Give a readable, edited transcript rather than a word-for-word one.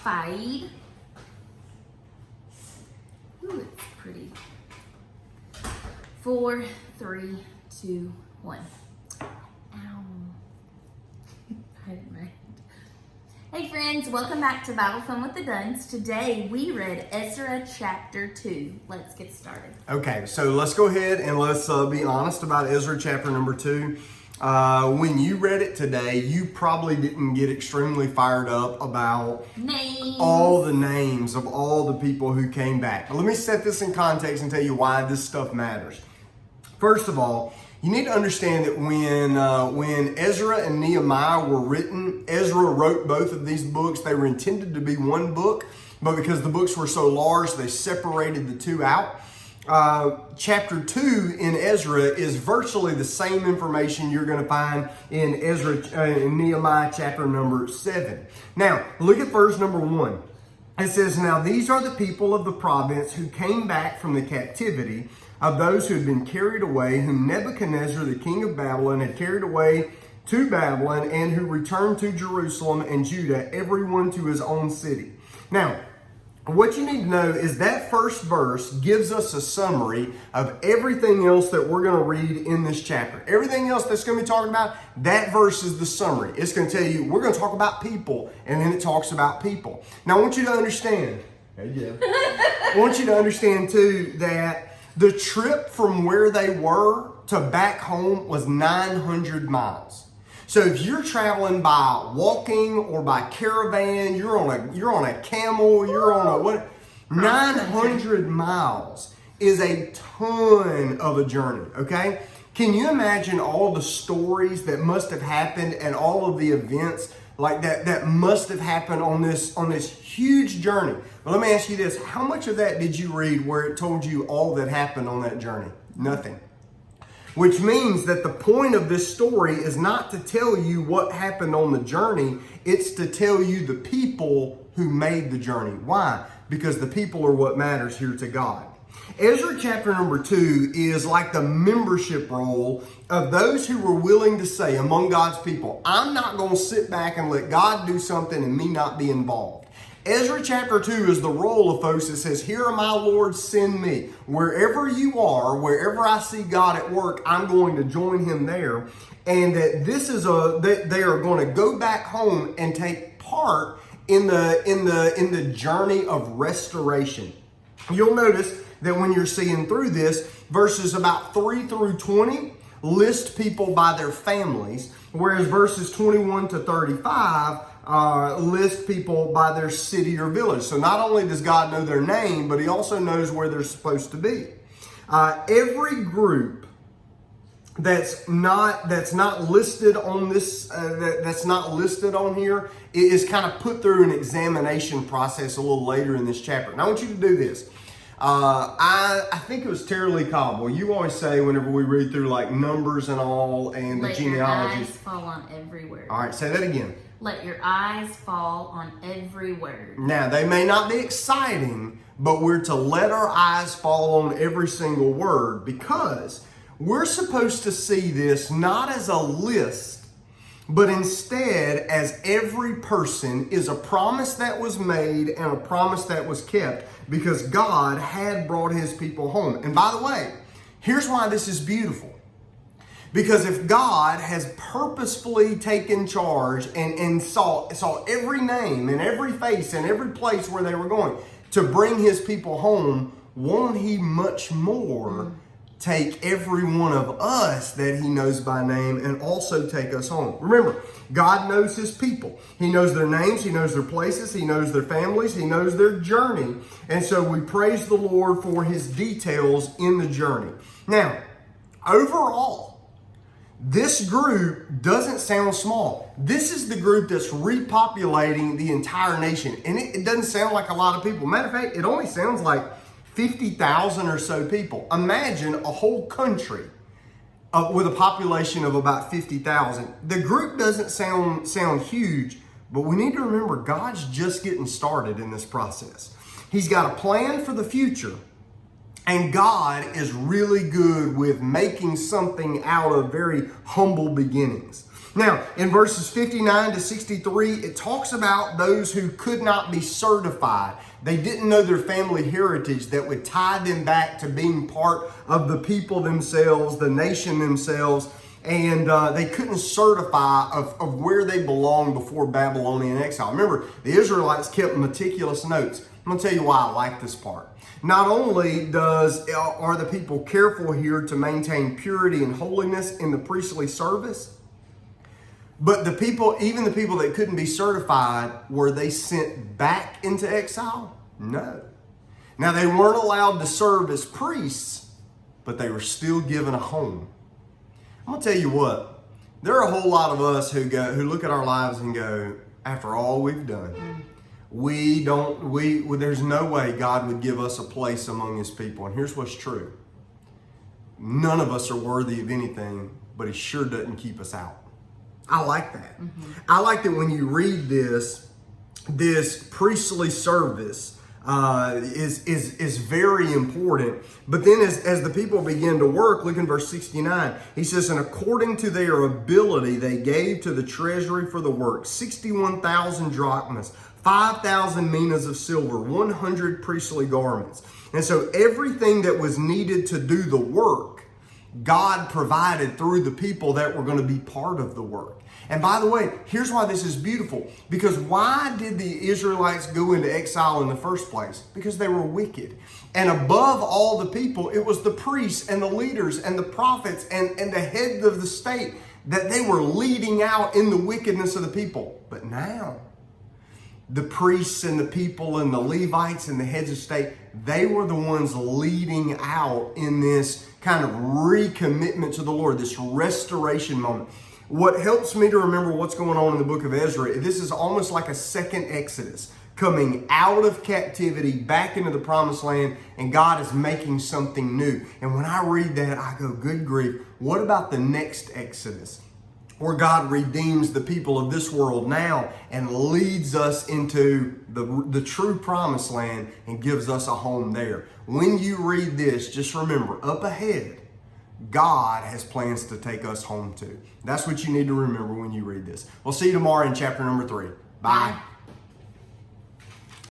fade. Ooh, it's pretty. 4, 3, 2, 1. Ow. I hit my hand. Hey friends, welcome back to Bible Fun with the Duns. Today we read Ezra chapter 2. Let's get started. Okay, so let's go ahead and let's be honest about Ezra chapter number 2. When you read it today, you probably didn't get extremely fired up about all the names of all the people who came back. Let me set this in context and tell you why this stuff matters. First of all, you need to understand that when Ezra and Nehemiah were written, Ezra wrote both of these books. They were intended to be one book, but because the books were so large, they separated the two out. Chapter 2 in Ezra is virtually the same information you're going to find in in Nehemiah chapter number 7. Now, look at verse number 1. It says, "Now these are the people of the province who came back from the captivity of those who had been carried away, whom Nebuchadnezzar, the king of Babylon, had carried away to Babylon, and who returned to Jerusalem and Judah, everyone to his own city." Now, what you need to know is that first verse gives us a summary of everything else that we're going to read in this chapter. Everything else that's going to be talking about, that verse is the summary. It's going to tell you, we're going to talk about people, and then it talks about people. Now, I want you to understand, I want you to understand too, that the trip from where they were to back home was 900 miles. So if you're traveling by walking or by caravan, you're on a camel, you're on a what? 900 miles is a ton of a journey, okay? Can you imagine all the stories that must have happened and all of the events like that must have happened on this huge journey? Well, let me ask you this. How much of that did you read where it told you all that happened on that journey? Nothing. Which means that the point of this story is not to tell you what happened on the journey. It's to tell you the people who made the journey. Why? Because the people are what matters here to God. Ezra chapter number 2 is like the membership roll of those who were willing to say among God's people, I'm not going to sit back and let God do something and me not be involved. Ezra chapter 2 is the roll of folks that says, here are my Lord, send me. Wherever you are, wherever I see God at work, I'm going to join him there. And that that they are going to go back home and take part in the journey of restoration. You'll notice that when you're seeing through this, verses about 3 through 20 list people by their families, whereas verses 21 to 35 list people by their city or village. So not only does God know their name, but he also knows where they're supposed to be. Every group that's not listed on this, that's not listed on here, is kind of put through an examination process a little later in this chapter. And I want you to do this. I think it was Terry Cobble. You always say whenever we read through like Numbers and all and the genealogies. Let your eyes fall on every word. All right, say that again. Let your eyes fall on every word. Now, they may not be exciting, but we're to let our eyes fall on every single word because we're supposed to see this not as a list, but instead as every person is a promise that was made and a promise that was kept because God had brought his people home. And by the way, here's why this is beautiful. Because if God has purposefully taken charge and saw every name and every face and every place where they were going to bring his people home, won't he much more take every one of us that he knows by name and also take us home? Remember, God knows his people. He knows their names. He knows their places. He knows their families. He knows their journey. And so we praise the Lord for his details in the journey. Now, overall, this group doesn't sound small. This is the group that's repopulating the entire nation. And it doesn't sound like a lot of people. Matter of fact, it only sounds like 50,000 or so people. Imagine a whole country with a population of about 50,000. The group doesn't sound huge, but we need to remember God's just getting started in this process. He's got a plan for the future. And God is really good with making something out of very humble beginnings. Now, in verses 59 to 63, it talks about those who could not be certified. They didn't know their family heritage that would tie them back to being part of the people themselves, the nation themselves, and they couldn't certify of where they belonged before Babylonian exile. Remember, the Israelites kept meticulous notes. I'm going to tell you why I like this part. Not only are the people careful here to maintain purity and holiness in the priestly service, but even the people that couldn't be certified, were they sent back into exile? No. Now, they weren't allowed to serve as priests, but they were still given a home. I'm going to tell you what, there are a whole lot of us who look at our lives and go, after all we've done, there's no way God would give us a place among his people. And here's what's true. None of us are worthy of anything, but he sure doesn't keep us out. I like that. I like that when you read this priestly service is very important. But then as the people begin to work, look in verse 69, he says, and according to their ability, they gave to the treasury for the work 61,000 drachmas, 5,000 minas of silver, 100 priestly garments. And so everything that was needed to do the work, God provided through the people that were going to be part of the work. And by the way, here's why this is beautiful. Because why did the Israelites go into exile in the first place? Because they were wicked. And above all the people, it was the priests and the leaders and the prophets and the head of the state that they were leading out in the wickedness of the people. But now, the priests and the people and the Levites and the heads of state, they were the ones leading out in this kind of recommitment to the Lord, this restoration moment. What helps me to remember what's going on in the book of Ezra, this is almost like a second Exodus, coming out of captivity back into the promised land, and God is making something new. And when I read that, I go, good grief, what about the next Exodus? Where God redeems the people of this world now and leads us into the true promised land and gives us a home there. When you read this, just remember, up ahead, God has plans to take us home too. That's what you need to remember when you read this. We'll see you tomorrow in chapter number 3. Bye.